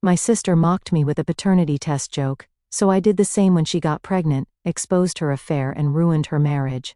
My sister mocked me with a paternity test joke, so I did the same when she got pregnant, exposed her affair and ruined her marriage.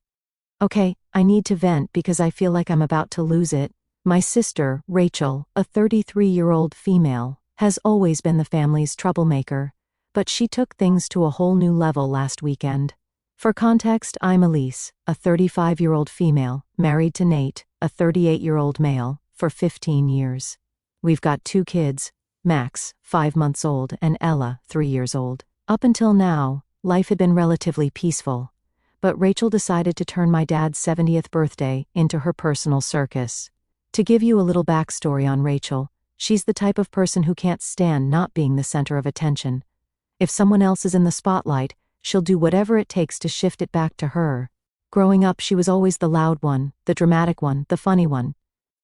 Okay, I need to vent because I feel like I'm about to lose it. My sister, Rachel, a 33-year-old female, has always been the family's troublemaker, but she took things to a whole new level last weekend. For context, I'm Elise, a 35-year-old female, married to Nate, a 38-year-old male, for 15 years. We've got 2 kids, Max, 5 months old, and Ella, 3 years old. Up until now, life had been relatively peaceful, but Rachel decided to turn my dad's 70th birthday into her personal circus. To give you a little backstory on Rachel, she's the type of person who can't stand not being the center of attention. If someone else is in the spotlight, she'll do whatever it takes to shift it back to her. Growing up, she was always the loud one, the dramatic one, the funny one.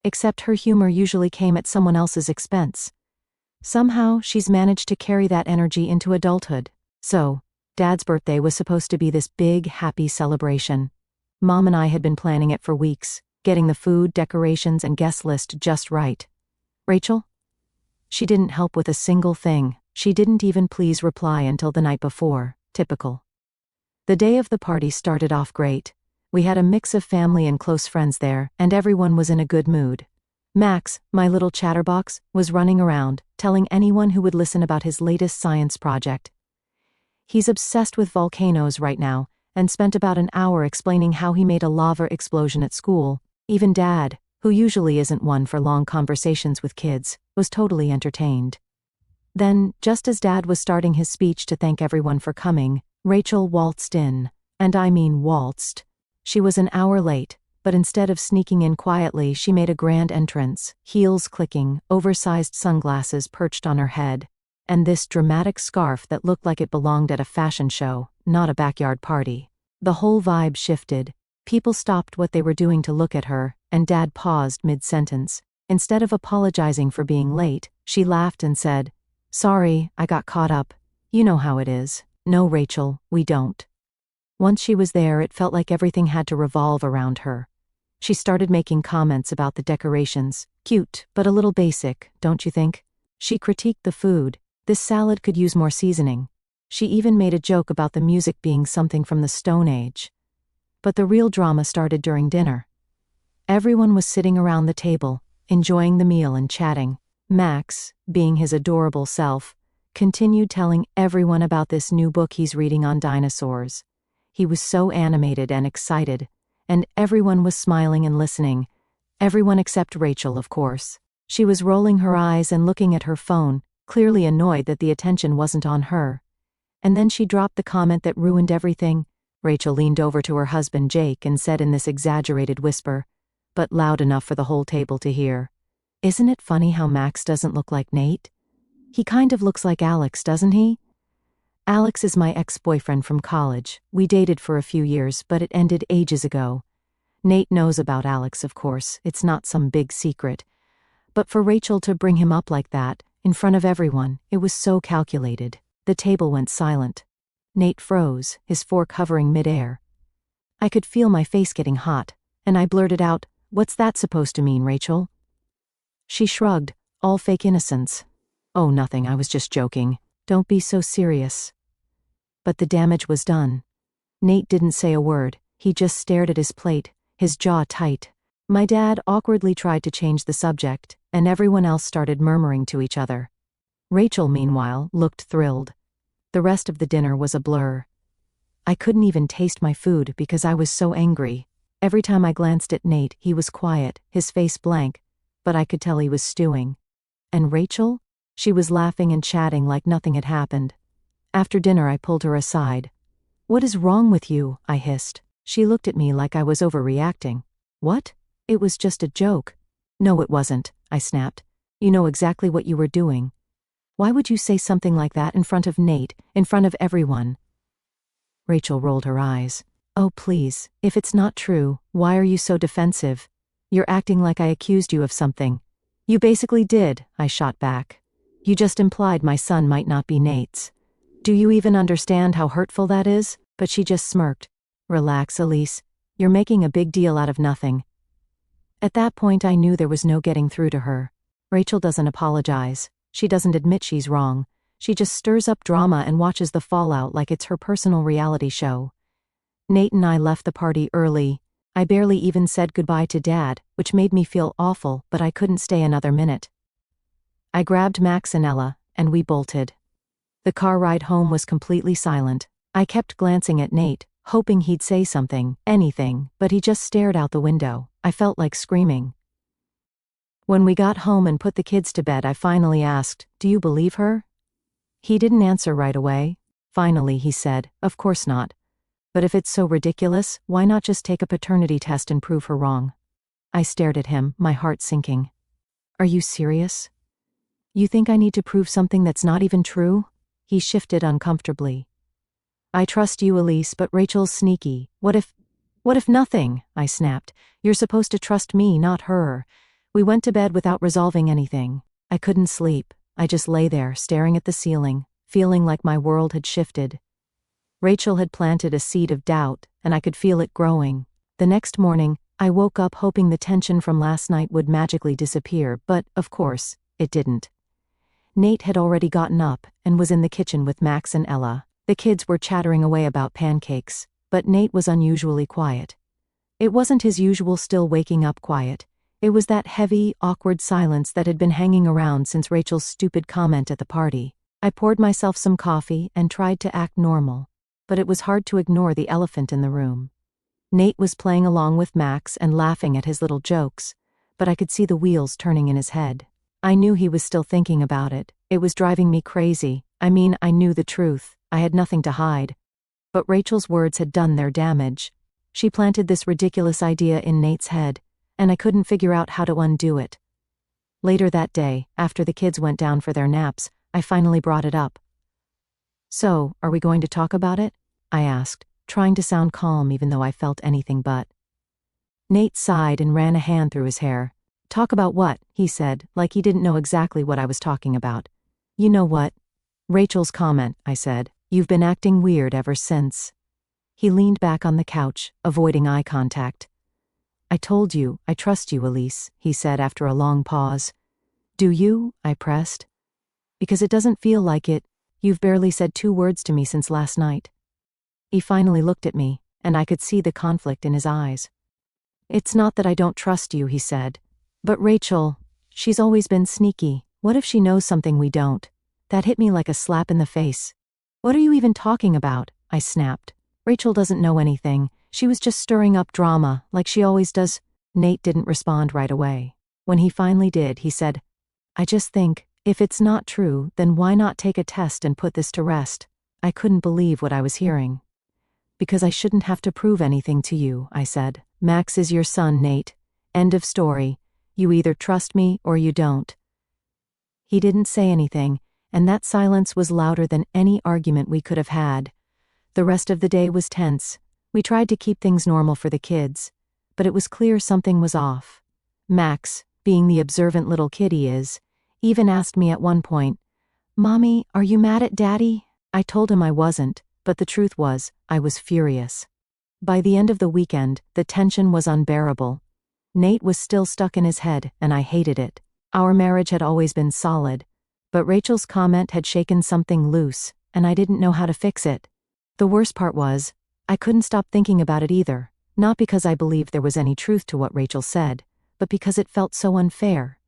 Except her humor usually came at someone else's expense. Somehow, she's managed to carry that energy into adulthood. So, Dad's birthday was supposed to be this big, happy celebration. Mom and I had been planning it for weeks, getting the food, decorations, and guest list just right. Rachel? She didn't help with a single thing. She didn't even please reply until the night before. Typical. The day of the party started off great. We had a mix of family and close friends there, and everyone was in a good mood. Max, my little chatterbox, was running around, telling anyone who would listen about his latest science project. He's obsessed with volcanoes right now, and spent about an hour explaining how he made a lava explosion at school. Even Dad, who usually isn't one for long conversations with kids, was totally entertained. Then, just as Dad was starting his speech to thank everyone for coming, Rachel waltzed in. And I mean waltzed. She was an hour late, but instead of sneaking in quietly, she made a grand entrance, heels clicking, oversized sunglasses perched on her head, and this dramatic scarf that looked like it belonged at a fashion show, not a backyard party. The whole vibe shifted. People stopped what they were doing to look at her, and Dad paused mid-sentence. Instead of apologizing for being late, she laughed and said, "Sorry, I got caught up. You know how it is." "No, Rachel, we don't." Once she was there, it felt like everything had to revolve around her. She started making comments about the decorations. Cute, but a little basic, don't you think? She critiqued the food. This salad could use more seasoning. She even made a joke about the music being something from the Stone Age. But the real drama started during dinner. Everyone was sitting around the table, enjoying the meal and chatting. Max, being his adorable self, continued telling everyone about this new book he's reading on dinosaurs. He was so animated and excited, and everyone was smiling and listening. Everyone except Rachel, of course. She was rolling her eyes and looking at her phone, clearly annoyed that the attention wasn't on her. And then she dropped the comment that ruined everything. Rachel leaned over to her husband Jake and said in this exaggerated whisper, but loud enough for the whole table to hear, "Isn't it funny how Max doesn't look like Nate? He kind of looks like Alex, doesn't he?" Alex is my ex-boyfriend from college. We dated for a few years, but it ended ages ago. Nate knows about Alex, of course. It's not some big secret. But for Rachel to bring him up like that, in front of everyone, it was so calculated. The table went silent. Nate froze, his fork hovering midair. I could feel my face getting hot, and I blurted out, "What's that supposed to mean, Rachel?" She shrugged, all fake innocence. "Oh, nothing, I was just joking. Don't be so serious." But the damage was done. Nate didn't say a word. He just stared at his plate, his jaw tight. My dad awkwardly tried to change the subject, and everyone else started murmuring to each other. Rachel, meanwhile, looked thrilled. The rest of the dinner was a blur. I couldn't even taste my food because I was so angry. Every time I glanced at Nate, he was quiet, his face blank, but I could tell he was stewing. And Rachel? She was laughing and chatting like nothing had happened. After dinner, I pulled her aside. "What is wrong with you?" I hissed. She looked at me like I was overreacting. "What? It was just a joke." "No, it wasn't," I snapped. "You know exactly what you were doing. Why would you say something like that in front of Nate, in front of everyone?" Rachel rolled her eyes. "Oh, please, if it's not true, why are you so defensive? You're acting like I accused you of something." "You basically did," I shot back. "You just implied my son might not be Nate's. Do you even understand how hurtful that is?" But she just smirked. "Relax, Elise. You're making a big deal out of nothing." At that point, I knew there was no getting through to her. Rachel doesn't apologize. She doesn't admit she's wrong. She just stirs up drama and watches the fallout like it's her personal reality show. Nate and I left the party early. I barely even said goodbye to Dad, which made me feel awful, but I couldn't stay another minute. I grabbed Max and Ella, and we bolted. The car ride home was completely silent. I kept glancing at Nate, hoping he'd say something, anything, but he just stared out the window. I felt like screaming. When we got home and put the kids to bed, I finally asked, "Do you believe her?" He didn't answer right away. Finally, he said, "Of course not. But if it's so ridiculous, why not just take a paternity test and prove her wrong?" I stared at him, my heart sinking. "Are you serious? You think I need to prove something that's not even true?" He shifted uncomfortably. "I trust you, Elise, but Rachel's sneaky. What if nothing?" I snapped. "You're supposed to trust me, not her." We went to bed without resolving anything. I couldn't sleep. I just lay there, staring at the ceiling, feeling like my world had shifted. Rachel had planted a seed of doubt, and I could feel it growing. The next morning, I woke up hoping the tension from last night would magically disappear, but, of course, it didn't. Nate had already gotten up and was in the kitchen with Max and Ella. The kids were chattering away about pancakes, but Nate was unusually quiet. It wasn't his usual still waking up quiet. It was that heavy, awkward silence that had been hanging around since Rachel's stupid comment at the party. I poured myself some coffee and tried to act normal, but it was hard to ignore the elephant in the room. Nate was playing along with Max and laughing at his little jokes, but I could see the wheels turning in his head. I knew he was still thinking about it. It was driving me crazy. I mean, I knew the truth. I had nothing to hide. But Rachel's words had done their damage. She planted this ridiculous idea in Nate's head, and I couldn't figure out how to undo it. Later that day, after the kids went down for their naps, I finally brought it up. "So, are we going to talk about it?" I asked, trying to sound calm even though I felt anything but. Nate sighed and ran a hand through his hair. "Talk about what?" he said, like he didn't know exactly what I was talking about. "You know what? Rachel's comment," I said. "You've been acting weird ever since." He leaned back on the couch, avoiding eye contact. "I told you, I trust you, Elise," he said after a long pause. "Do you?" I pressed. "Because it doesn't feel like it. You've barely said 2 words to me since last night." He finally looked at me, and I could see the conflict in his eyes. "It's not that I don't trust you," he said. "But Rachel, she's always been sneaky. What if she knows something we don't?" That hit me like a slap in the face. "What are you even talking about?" I snapped. "Rachel doesn't know anything. She was just stirring up drama, like she always does." Nate didn't respond right away. When he finally did, he said, "I just think, if it's not true, then why not take a test and put this to rest?" I couldn't believe what I was hearing. "Because I shouldn't have to prove anything to you," I said. "Max is your son, Nate. End of story. You either trust me or you don't." He didn't say anything, and that silence was louder than any argument we could have had. The rest of the day was tense. We tried to keep things normal for the kids, but it was clear something was off. Max, being the observant little kid he is, even asked me at one point, "Mommy, are you mad at Daddy?" I told him I wasn't, but the truth was, I was furious. By the end of the weekend, the tension was unbearable. Nate was still stuck in his head, and I hated it. Our marriage had always been solid, but Rachel's comment had shaken something loose, and I didn't know how to fix it. The worst part was, I couldn't stop thinking about it either, not because I believed there was any truth to what Rachel said, but because it felt so unfair.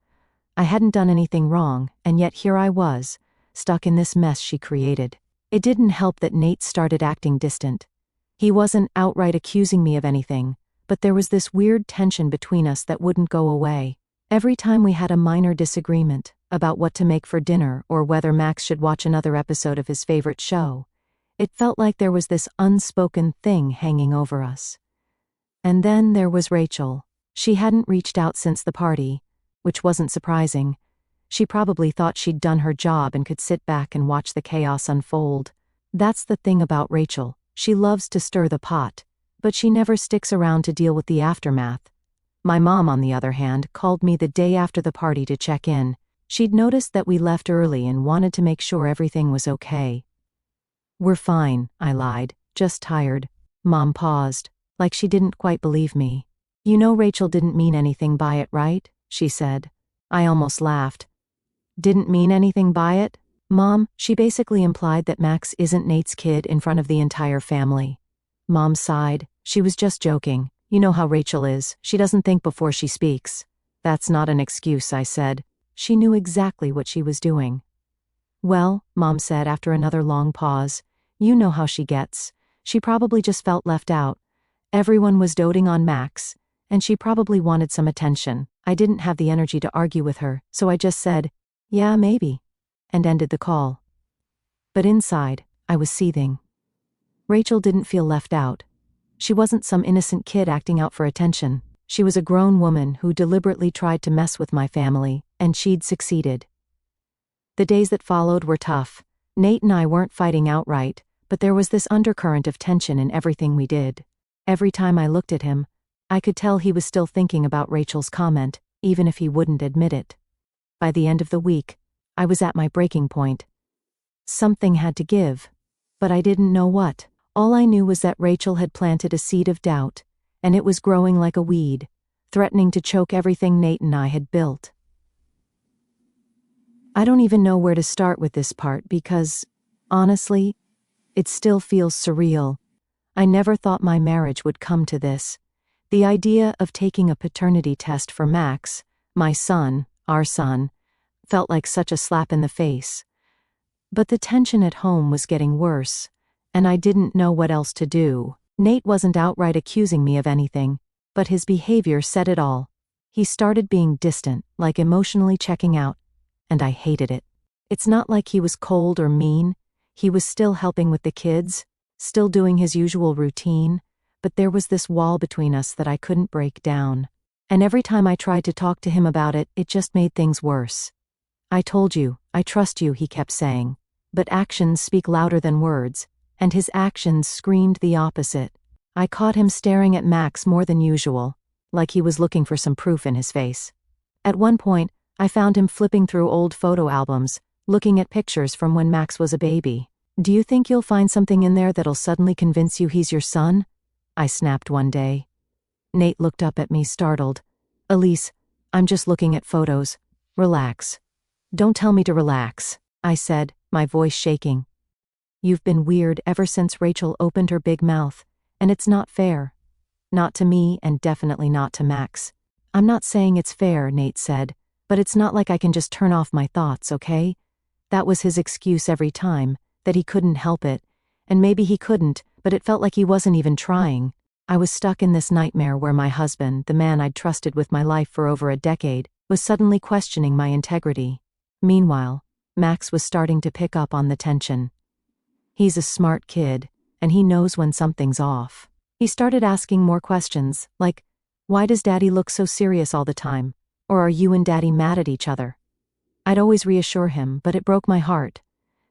I hadn't done anything wrong, and yet here I was, stuck in this mess she created. It didn't help that Nate started acting distant. He wasn't outright accusing me of anything, but there was this weird tension between us that wouldn't go away. Every time we had a minor disagreement about what to make for dinner or whether Max should watch another episode of his favorite show, it felt like there was this unspoken thing hanging over us. And then there was Rachel. She hadn't reached out since the party, which wasn't surprising. She probably thought she'd done her job and could sit back and watch the chaos unfold. That's the thing about Rachel. She loves to stir the pot, but she never sticks around to deal with the aftermath. My mom, on the other hand, called me the day after the party to check in. She'd noticed that we left early and wanted to make sure everything was okay. "We're fine," I lied, "just tired." Mom paused, like she didn't quite believe me. "You know Rachel didn't mean anything by it, right?" she said. I almost laughed. Didn't mean anything by it? Mom, she basically implied that Max isn't Nate's kid in front of the entire family. Mom sighed. She was just joking. You know how Rachel is. She doesn't think before she speaks. That's not an excuse, I said. She knew exactly what she was doing. Well, Mom said after another long pause, you know how she gets. She probably just felt left out. Everyone was doting on Max, and she probably wanted some attention. I didn't have the energy to argue with her, so I just said, yeah, maybe, and ended the call. But inside, I was seething. Rachel didn't feel left out. She wasn't some innocent kid acting out for attention. She was a grown woman who deliberately tried to mess with my family, and she'd succeeded. The days that followed were tough. Nate and I weren't fighting outright, but there was this undercurrent of tension in everything we did. Every time I looked at him, I could tell he was still thinking about Rachel's comment, even if he wouldn't admit it. By the end of the week, I was at my breaking point. Something had to give, but I didn't know what. All I knew was that Rachel had planted a seed of doubt, and it was growing like a weed, threatening to choke everything Nate and I had built. I don't even know where to start with this part because, honestly, it still feels surreal. I never thought my marriage would come to this. The idea of taking a paternity test for Max, my son, our son, felt like such a slap in the face. But the tension at home was getting worse, and I didn't know what else to do. Nate wasn't outright accusing me of anything, but his behavior said it all. He started being distant, like emotionally checking out, and I hated it. It's not like he was cold or mean. He was still helping with the kids, still doing his usual routine, but there was this wall between us that I couldn't break down. And every time I tried to talk to him about it, it just made things worse. I told you, I trust you, he kept saying. But actions speak louder than words, and his actions screamed the opposite. I caught him staring at Max more than usual, like he was looking for some proof in his face. At one point, I found him flipping through old photo albums, looking at pictures from when Max was a baby. Do you think you'll find something in there that'll suddenly convince you he's your son? I snapped one day. Nate looked up at me, startled. Elise, I'm just looking at photos. Relax. Don't tell me to relax, I said, my voice shaking. You've been weird ever since Rachel opened her big mouth, and it's not fair. Not to me, and definitely not to Max. I'm not saying it's fair, Nate said, but it's not like I can just turn off my thoughts, okay? That was his excuse every time, that he couldn't help it, and maybe he couldn't, but it felt like he wasn't even trying. I was stuck in this nightmare where my husband, the man I'd trusted with my life for over a decade, was suddenly questioning my integrity. Meanwhile, Max was starting to pick up on the tension. He's a smart kid, and he knows when something's off. He started asking more questions, like, why does Daddy look so serious all the time? Or are you and Daddy mad at each other? I'd always reassure him, but it broke my heart.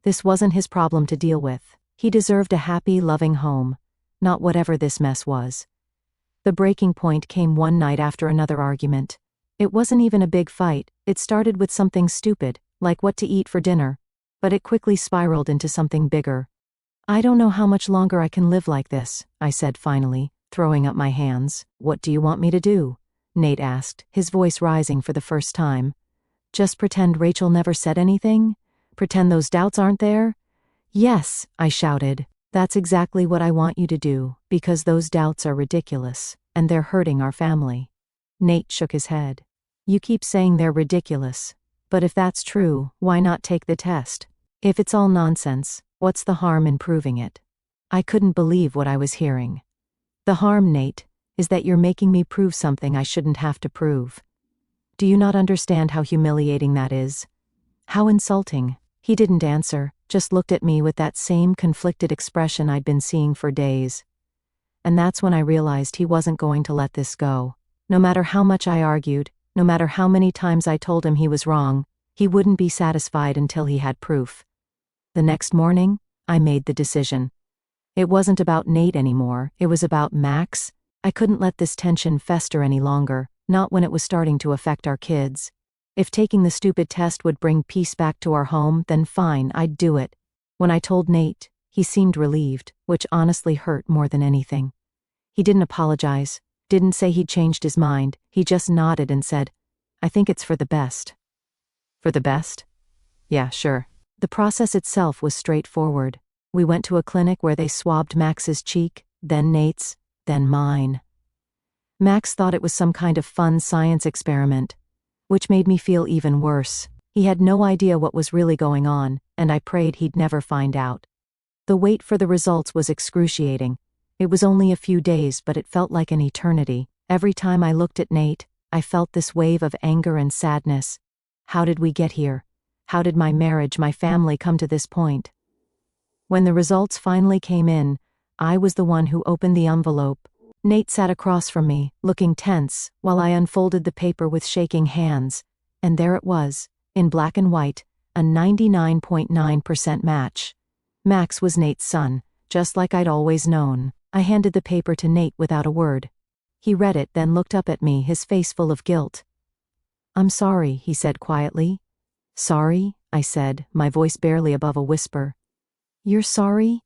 This wasn't his problem to deal with. He deserved a happy, loving home, not whatever this mess was. The breaking point came one night after another argument. It wasn't even a big fight. It started with something stupid, like what to eat for dinner, but it quickly spiraled into something bigger. I don't know how much longer I can live like this, I said finally, throwing up my hands. What do you want me to do? Nate asked, his voice rising for the first time. Just pretend Rachel never said anything? Pretend those doubts aren't there? Yes, I shouted. That's exactly what I want you to do, because those doubts are ridiculous, and they're hurting our family. Nate shook his head. You keep saying they're ridiculous, but if that's true, why not take the test? If it's all nonsense, what's the harm in proving it? I couldn't believe what I was hearing. The harm, Nate, is that you're making me prove something I shouldn't have to prove. Do you not understand how humiliating that is? How insulting. He didn't answer, just looked at me with that same conflicted expression I'd been seeing for days. And that's when I realized he wasn't going to let this go. No matter how much I argued, no matter how many times I told him he was wrong, he wouldn't be satisfied until he had proof. The next morning, I made the decision. It wasn't about Nate anymore, it was about Max. I couldn't let this tension fester any longer, not when it was starting to affect our kids. If taking the stupid test would bring peace back to our home, then fine, I'd do it. When I told Nate, he seemed relieved, which honestly hurt more than anything. He didn't apologize, didn't say he'd changed his mind, he just nodded and said, I think it's for the best. For the best? Yeah, sure. The process itself was straightforward. We went to a clinic where they swabbed Max's cheek, then Nate's, then mine. Max thought it was some kind of fun science experiment, which made me feel even worse. He had no idea what was really going on, and I prayed he'd never find out. The wait for the results was excruciating. It was only a few days, but it felt like an eternity. Every time I looked at Nate, I felt this wave of anger and sadness. How did we get here? How did my marriage, my family come to this point? When the results finally came in, I was the one who opened the envelope. Nate sat across from me, looking tense, while I unfolded the paper with shaking hands. And there it was, in black and white, a 99.9% match. Max was Nate's son, just like I'd always known. I handed the paper to Nate without a word. He read it, then looked up at me, his face full of guilt. "I'm sorry," he said quietly. "Sorry?" I said, my voice barely above a whisper. "You're sorry?"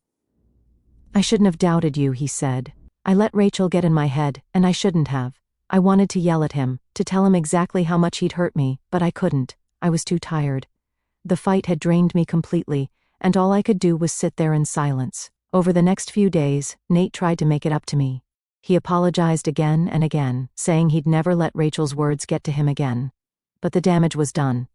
"I shouldn't have doubted you," he said. "I let Rachel get in my head, and I shouldn't have. I wanted to yell at him, to tell him exactly how much he'd hurt me, but I couldn't. I was too tired. The fight had drained me completely, and all I could do was sit there in silence. Over the next few days, Nate tried to make it up to me. He apologized again and again, saying he'd never let Rachel's words get to him again. But the damage was done.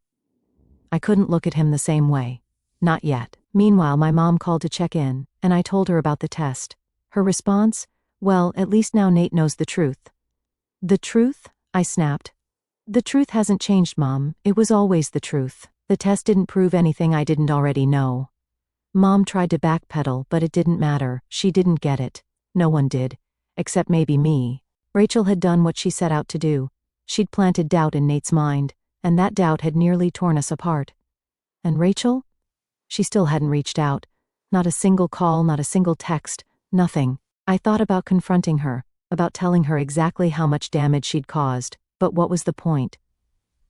I couldn't look at him the same way. Not yet. Meanwhile, my mom called to check in, and I told her about the test. Her response? "Well, at least now Nate knows the truth." "The truth?" I snapped. "The truth hasn't changed, Mom. It was always the truth. The test didn't prove anything I didn't already know." Mom tried to backpedal, but it didn't matter. She didn't get it. No one did. Except maybe me. Rachel had done what she set out to do. She'd planted doubt in Nate's mind, and that doubt had nearly torn us apart. And Rachel? She still hadn't reached out. Not a single call, not a single text, nothing. I thought about confronting her, about telling her exactly how much damage she'd caused, but what was the point?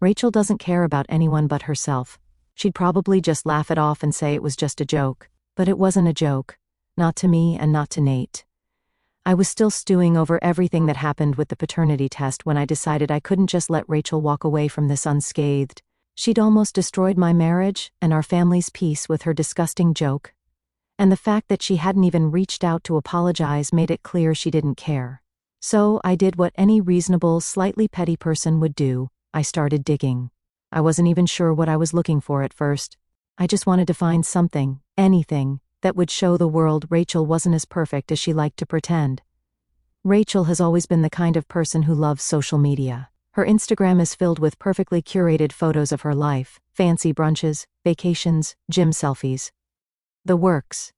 Rachel doesn't care about anyone but herself. She'd probably just laugh it off and say it was just a joke. But it wasn't a joke. Not to me and not to Nate. I was still stewing over everything that happened with the paternity test when I decided I couldn't just let Rachel walk away from this unscathed. She'd almost destroyed my marriage and our family's peace with her disgusting joke. And the fact that she hadn't even reached out to apologize made it clear she didn't care. So I did what any reasonable, slightly petty person would do. I started digging. I wasn't even sure what I was looking for at first. I just wanted to find something, anything, that would show the world Rachel wasn't as perfect as she liked to pretend. Rachel has always been the kind of person who loves social media. Her Instagram is filled with perfectly curated photos of her life, fancy brunches, vacations, gym selfies. The works.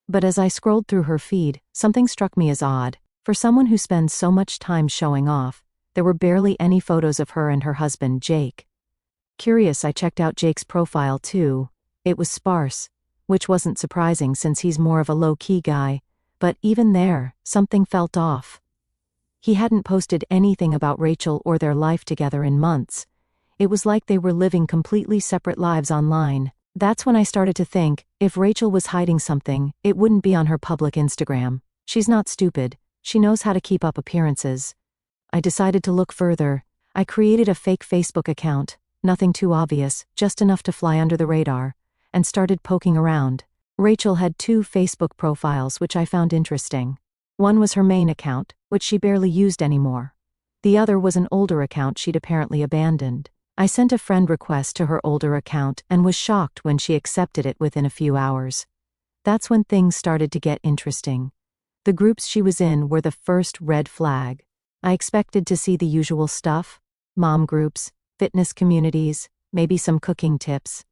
But as I scrolled through her feed, something struck me as odd. For someone who spends so much time showing off, there were barely any photos of her and her husband, Jake. Curious, I checked out Jake's profile too. It was sparse, which wasn't surprising since he's more of a low-key guy, but even there, something felt off. He hadn't posted anything about Rachel or their life together in months. It was like they were living completely separate lives online. That's when I started to think, if Rachel was hiding something, it wouldn't be on her public Instagram. She's not stupid. She knows how to keep up appearances. I decided to look further. I created a fake Facebook account, nothing too obvious, just enough to fly under the radar, and started poking around. Rachel had 2 Facebook profiles which I found interesting. One was her main account, which she barely used anymore. The other was an older account she'd apparently abandoned. I sent a friend request to her older account and was shocked when she accepted it within a few hours. That's when things started to get interesting. The groups she was in were the first red flag. I expected to see the usual stuff, mom groups, fitness communities, maybe some cooking tips.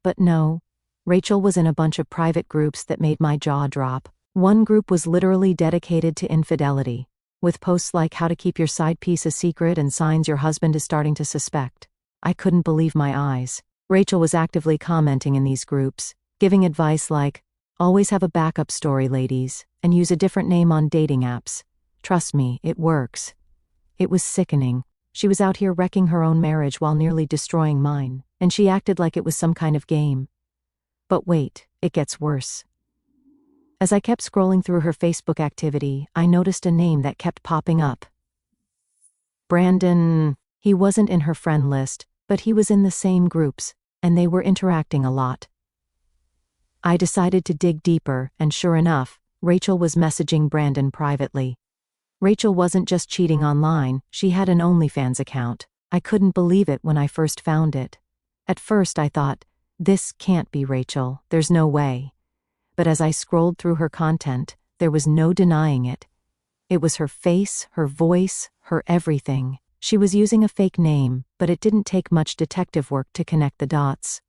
But no, Rachel was in a bunch of private groups that made my jaw drop. One group was literally dedicated to infidelity, with posts like how to keep your side piece a secret and signs your husband is starting to suspect. I couldn't believe my eyes. Rachel was actively commenting in these groups, giving advice like, "Always have a backup story, ladies, and use a different name on dating apps. Trust me, it works." It was sickening. She was out here wrecking her own marriage while nearly destroying mine, and she acted like it was some kind of game. But wait, it gets worse. As I kept scrolling through her Facebook activity, I noticed a name that kept popping up. Brandon. He wasn't in her friend list, but he was in the same groups. and they were interacting a lot. I decided to dig deeper, and sure enough, Rachel was messaging Brandon privately. Rachel wasn't just cheating online, she had an OnlyFans account. I couldn't believe it when I first found it. At first I thought, this can't be Rachel, there's no way. But as I scrolled through her content, there was no denying it. It was her face, her voice, her everything. She was using a fake name, but it didn't take much detective work to connect the dots.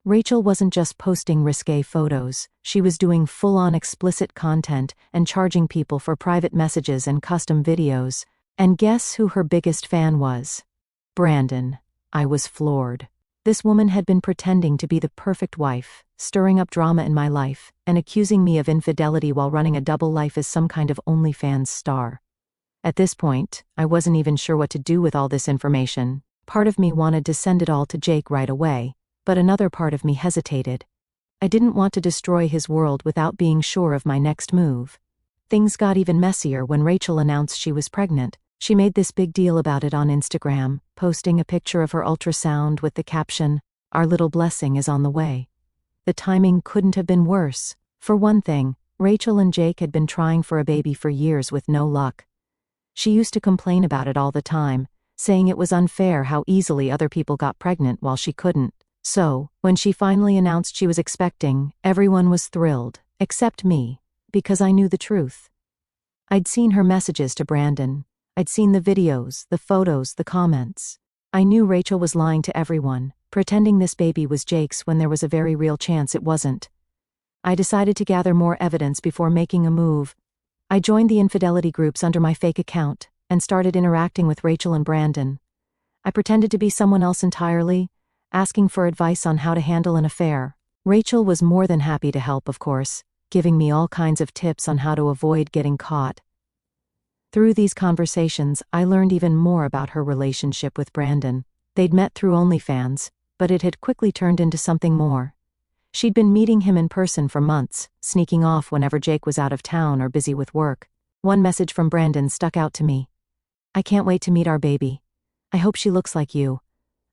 Rachel wasn't just posting risque photos, she was doing full-on explicit content and charging people for private messages and custom videos. And guess who her biggest fan was? Brandon. I was floored. This woman had been pretending to be the perfect wife, stirring up drama in my life, and accusing me of infidelity while running a double life as some kind of OnlyFans star. At this point, I wasn't even sure what to do with all this information. Part of me wanted to send it all to Jake right away, but another part of me hesitated. I didn't want to destroy his world without being sure of my next move. Things got even messier when Rachel announced she was pregnant. She made this big deal about it on Instagram, posting a picture of her ultrasound with the caption, "Our little blessing is on the way." The timing couldn't have been worse. For one thing, Rachel and Jake had been trying for a baby for years with no luck. She used to complain about it all the time, saying it was unfair how easily other people got pregnant while she couldn't. So, when she finally announced she was expecting, everyone was thrilled, except me, because I knew the truth. I'd seen her messages to Brandon. I'd seen the videos, the photos, the comments. I knew Rachel was lying to everyone, pretending this baby was Jake's when there was a very real chance it wasn't. I decided to gather more evidence before making a move. I joined the infidelity groups under my fake account, and started interacting with Rachel and Brandon. I pretended to be someone else entirely, asking for advice on how to handle an affair. Rachel was more than happy to help, of course, giving me all kinds of tips on how to avoid getting caught. Through these conversations, I learned even more about her relationship with Brandon. They'd met through OnlyFans, but it had quickly turned into something more. She'd been meeting him in person for months, sneaking off whenever Jake was out of town or busy with work. One message from Brandon stuck out to me. "I can't wait to meet our baby. I hope she looks like you."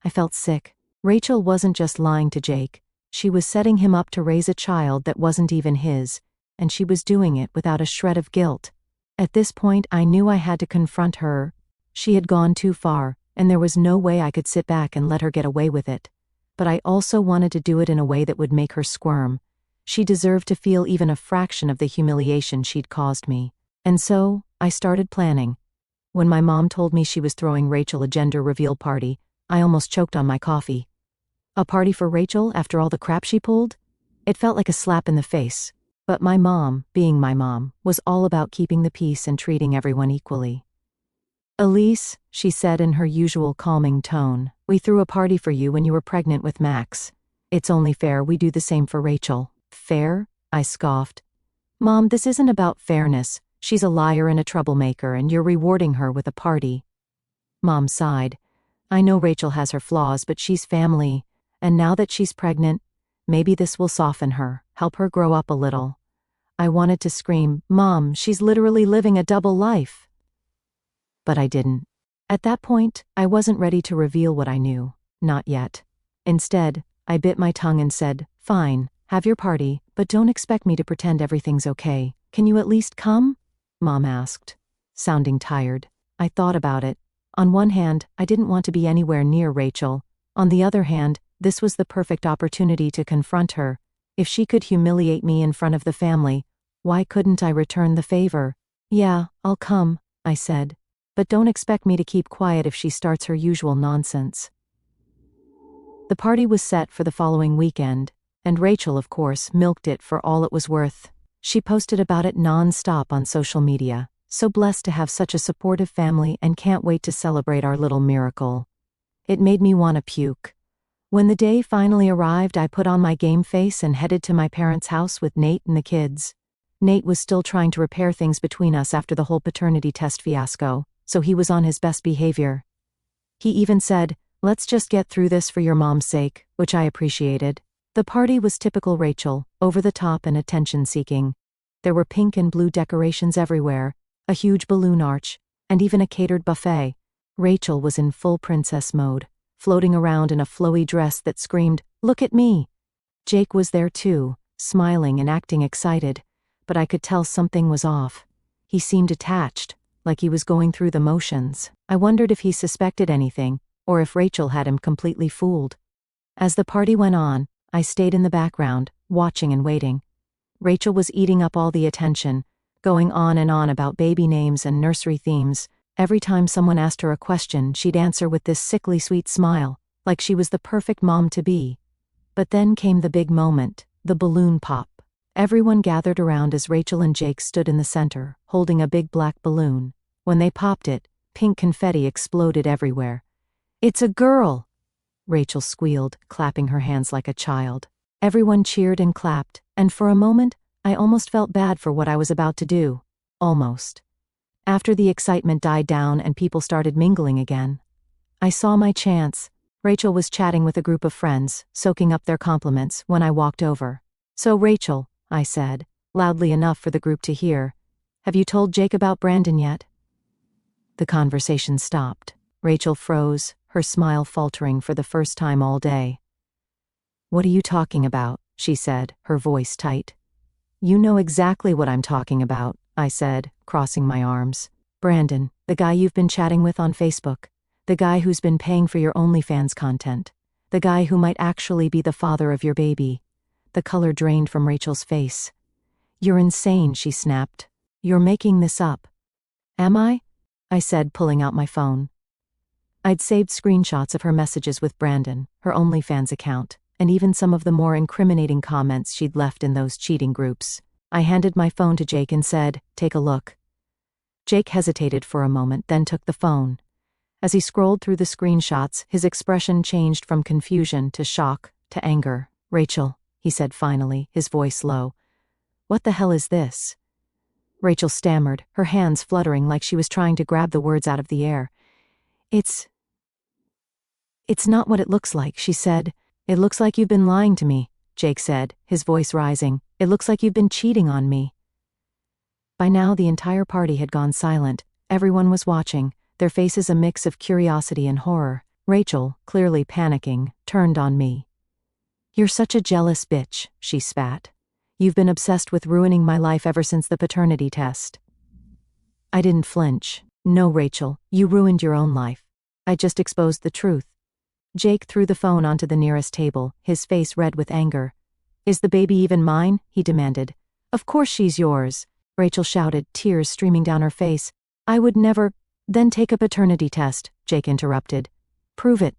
I felt sick. Rachel wasn't just lying to Jake. She was setting him up to raise a child that wasn't even his, and she was doing it without a shred of guilt. At this point, I knew I had to confront her. She had gone too far, and there was no way I could sit back and let her get away with it. But I also wanted to do it in a way that would make her squirm. She deserved to feel even a fraction of the humiliation she'd caused me. And so, I started planning. When my mom told me she was throwing Rachel a gender reveal party, I almost choked on my coffee. A party for Rachel after all the crap she pulled? It felt like a slap in the face. But my mom, being my mom, was all about keeping the peace and treating everyone equally. "Elise," she said in her usual calming tone, "we threw a party for you when you were pregnant with Max. It's only fair we do the same for Rachel." "Fair?" I scoffed. "Mom, this isn't about fairness. She's a liar and a troublemaker, and you're rewarding her with a party." Mom sighed. "I know Rachel has her flaws, but she's family. And now that she's pregnant, maybe this will soften her, help her grow up a little." I wanted to scream, "Mom, she's literally living a double life." But I didn't. At that point, I wasn't ready to reveal what I knew. Not yet. Instead, I bit my tongue and said, "Fine, have your party, but don't expect me to pretend everything's okay. Can you at least come?" Mom asked, sounding tired. I thought about it. On one hand, I didn't want to be anywhere near Rachel. On the other hand, this was the perfect opportunity to confront her. If she could humiliate me in front of the family, why couldn't I return the favor? "Yeah, I'll come," I said. "But don't expect me to keep quiet if she starts her usual nonsense." The party was set for the following weekend, and Rachel, of course, milked it for all it was worth. She posted about it non-stop on social media. "So blessed to have such a supportive family and can't wait to celebrate our little miracle." It made me want to puke. When the day finally arrived, I put on my game face and headed to my parents' house with Nate and the kids. Nate was still trying to repair things between us after the whole paternity test fiasco, so he was on his best behavior. He even said, "Let's just get through this for your mom's sake," which I appreciated. The party was typical Rachel, over the top and attention-seeking. There were pink and blue decorations everywhere, a huge balloon arch, and even a catered buffet. Rachel was in full princess mode. floating around in a flowy dress that screamed, "Look at me!" Jake was there too, smiling and acting excited, but I could tell something was off. He seemed attached, like he was going through the motions. I wondered if he suspected anything, or if Rachel had him completely fooled. As the party went on, I stayed in the background, watching and waiting. Rachel was eating up all the attention, going on and on about baby names and nursery themes. Every time someone asked her a question, she'd answer with this sickly sweet smile, like she was the perfect mom to be. But then came the big moment, the balloon pop. Everyone gathered around as Rachel and Jake stood in the center, holding a big black balloon. When they popped it, pink confetti exploded everywhere. "It's a girl!" Rachel squealed, clapping her hands like a child. Everyone cheered and clapped, and for a moment, I almost felt bad for what I was about to do. Almost. After the excitement died down and people started mingling again, I saw my chance. Rachel was chatting with a group of friends, soaking up their compliments, when I walked over. "So Rachel," I said, loudly enough for the group to hear, "have you told Jake about Brandon yet?" The conversation stopped. Rachel froze, her smile faltering for the first time all day. "What are you talking about?" she said, her voice tight. "You know exactly what I'm talking about," I said, crossing my arms. "Brandon, the guy you've been chatting with on Facebook. The guy who's been paying for your OnlyFans content. The guy who might actually be the father of your baby." The color drained from Rachel's face. "You're insane," she snapped. "You're making this up." "Am I?" I said, pulling out my phone. I'd saved screenshots of her messages with Brandon, her OnlyFans account, and even some of the more incriminating comments she'd left in those cheating groups. I handed my phone to Jake and said, "Take a look." Jake hesitated for a moment, then took the phone. As he scrolled through the screenshots, his expression changed from confusion to shock to anger. "Rachel," he said finally, his voice low. "What the hell is this?" Rachel stammered, her hands fluttering like she was trying to grab the words out of the air. It's not what it looks like," she said. "It looks like you've been lying to me," Jake said, his voice rising. "It looks like you've been cheating on me." By now the entire party had gone silent. Everyone was watching, their faces a mix of curiosity and horror. Rachel, clearly panicking, turned on me. "You're such a jealous bitch," she spat. "You've been obsessed with ruining my life ever since the paternity test." I didn't flinch. "No, Rachel, you ruined your own life. I just exposed the truth." Jake threw the phone onto the nearest table, his face red with anger. "Is the baby even mine?" he demanded. "Of course she's yours," Rachel shouted, tears streaming down her face. "I would never—" "Then take a paternity test," Jake interrupted. "Prove it."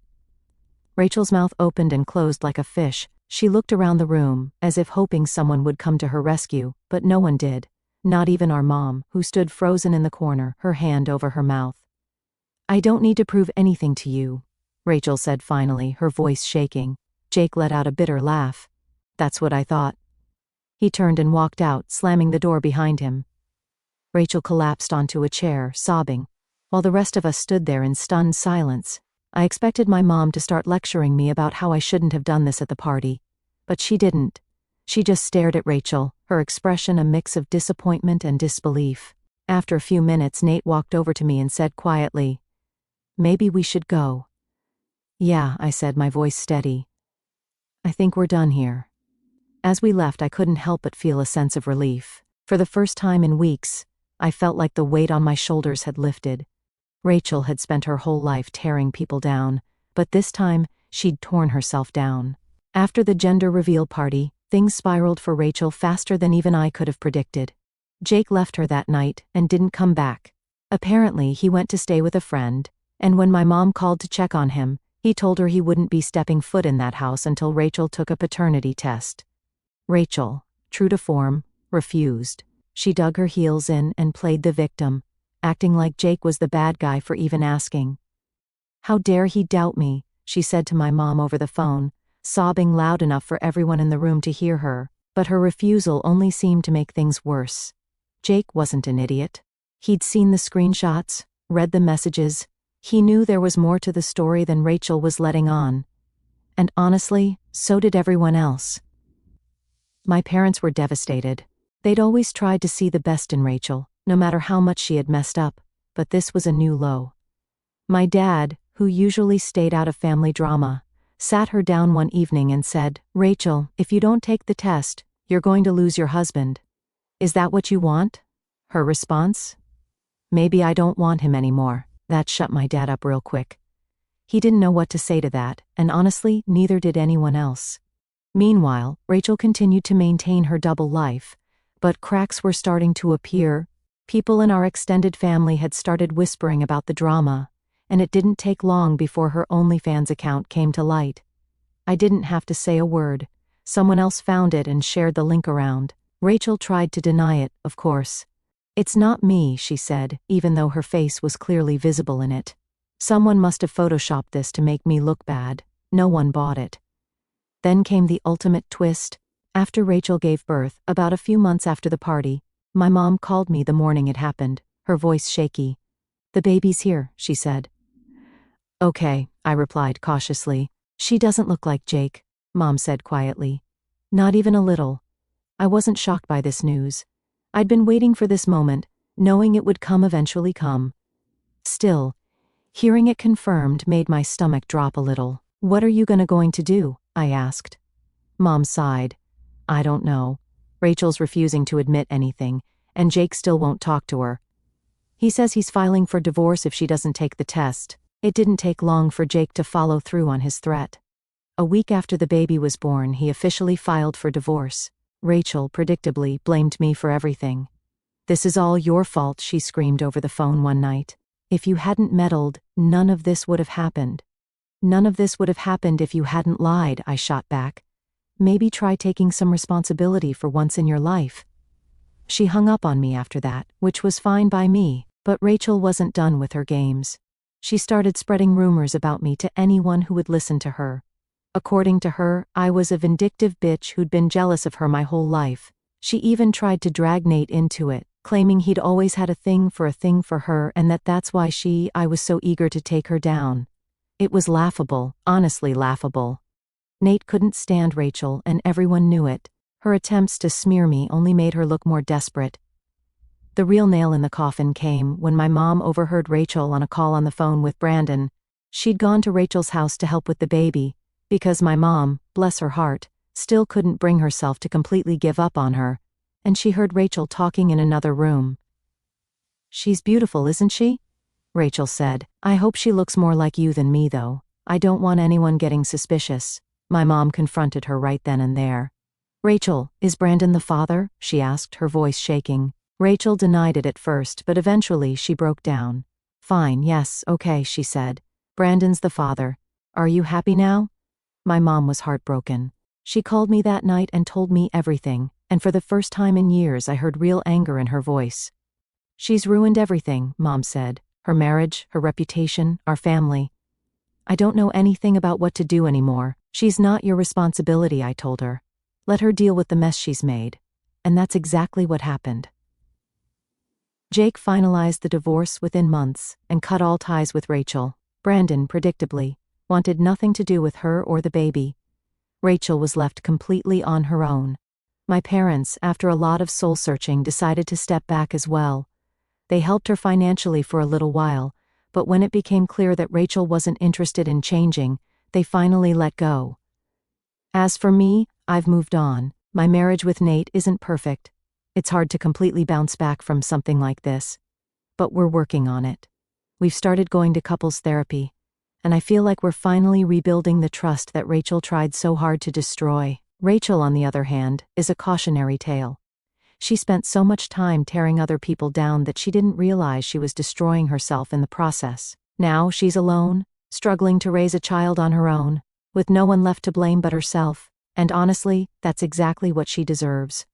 Rachel's mouth opened and closed like a fish. She looked around the room, as if hoping someone would come to her rescue, but no one did. Not even our mom, who stood frozen in the corner, her hand over her mouth. "I don't need to prove anything to you," Rachel said finally, her voice shaking. Jake let out a bitter laugh. "That's what I thought." He turned and walked out, slamming the door behind him. Rachel collapsed onto a chair, sobbing, while the rest of us stood there in stunned silence. I expected my mom to start lecturing me about how I shouldn't have done this at the party. But she didn't. She just stared at Rachel, her expression a mix of disappointment and disbelief. After a few minutes, Nate walked over to me and said quietly, "Maybe we should go." "Yeah," I said, my voice steady. "I think we're done here." As we left, I couldn't help but feel a sense of relief. For the first time in weeks, I felt like the weight on my shoulders had lifted. Rachel had spent her whole life tearing people down, but this time, she'd torn herself down. After the gender reveal party, things spiraled for Rachel faster than even I could have predicted. Jake left her that night and didn't come back. Apparently, he went to stay with a friend, and when my mom called to check on him, he told her he wouldn't be stepping foot in that house until Rachel took a paternity test. Rachel, true to form, refused. She dug her heels in and played the victim, acting like Jake was the bad guy for even asking. "How dare he doubt me," she said to my mom over the phone, sobbing loud enough for everyone in the room to hear her, but her refusal only seemed to make things worse. Jake wasn't an idiot. He'd seen the screenshots, read the messages. He knew there was more to the story than Rachel was letting on. And honestly, so did everyone else. My parents were devastated. They'd always tried to see the best in Rachel, no matter how much she had messed up, but this was a new low. My dad, who usually stayed out of family drama, sat her down one evening and said, "Rachel, if you don't take the test, you're going to lose your husband. Is that what you want?" Her response? "Maybe I don't want him anymore." That shut my dad up real quick. He didn't know what to say to that, and honestly, neither did anyone else. Meanwhile, Rachel continued to maintain her double life, but cracks were starting to appear. People in our extended family had started whispering about the drama, and it didn't take long before her OnlyFans account came to light. I didn't have to say a word. Someone else found it and shared the link around. Rachel tried to deny it, of course. "It's not me," she said, even though her face was clearly visible in it. "Someone must have photoshopped this to make me look bad. No one bought it." Then came the ultimate twist. After Rachel gave birth, about a few months after the party, my mom called me the morning it happened, her voice shaky. "The baby's here," she said. "Okay," I replied cautiously. "She doesn't look like Jake," Mom said quietly. "Not even a little." I wasn't shocked by this news. I'd been waiting for this moment, knowing it would eventually come. Still, hearing it confirmed made my stomach drop a little. "What are you going to do?" I asked. Mom sighed. "I don't know. Rachel's refusing to admit anything, and Jake still won't talk to her. He says he's filing for divorce if she doesn't take the test." It didn't take long for Jake to follow through on his threat. A week after the baby was born, he officially filed for divorce. Rachel, predictably, blamed me for everything. "This is all your fault," she screamed over the phone one night. "If you hadn't meddled, none of this would have happened." "None of this would have happened if you hadn't lied," I shot back. "Maybe try taking some responsibility for once in your life." She hung up on me after that, which was fine by me, but Rachel wasn't done with her games. She started spreading rumors about me to anyone who would listen to her. According to her, I was a vindictive bitch who'd been jealous of her my whole life. She even tried to drag Nate into it, claiming he'd always had a thing for her and that's why I was so eager to take her down. It was laughable, honestly laughable. Nate couldn't stand Rachel and everyone knew it. Her attempts to smear me only made her look more desperate. The real nail in the coffin came when my mom overheard Rachel on a call on the phone with Brandon. She'd gone to Rachel's house to help with the baby, because my mom, bless her heart, still couldn't bring herself to completely give up on her, and she heard Rachel talking in another room. "She's beautiful, isn't she?" Rachel said. "I hope she looks more like you than me, though. I don't want anyone getting suspicious." My mom confronted her right then and there. "Rachel, is Brandon the father?" she asked, her voice shaking. Rachel denied it at first, but eventually she broke down. "Fine, yes, okay," she said. "Brandon's the father. Are you happy now?" My mom was heartbroken. She called me that night and told me everything, and for the first time in years I heard real anger in her voice. "She's ruined everything," Mom said. "Her marriage, her reputation, our family. I don't know anything about what to do anymore. She's not your responsibility," I told her. "Let her deal with the mess she's made." And that's exactly what happened. Jake finalized the divorce within months and cut all ties with Rachel. Brandon, predictably, wanted nothing to do with her or the baby. Rachel was left completely on her own. My parents, after a lot of soul-searching, decided to step back as well. They helped her financially for a little while, but when it became clear that Rachel wasn't interested in changing, they finally let go. As for me, I've moved on. My marriage with Nate isn't perfect. It's hard to completely bounce back from something like this. But we're working on it. We've started going to couples therapy, and I feel like we're finally rebuilding the trust that Rachel tried so hard to destroy. Rachel, on the other hand, is a cautionary tale. She spent so much time tearing other people down that she didn't realize she was destroying herself in the process. Now she's alone, struggling to raise a child on her own, with no one left to blame but herself, and honestly, that's exactly what she deserves.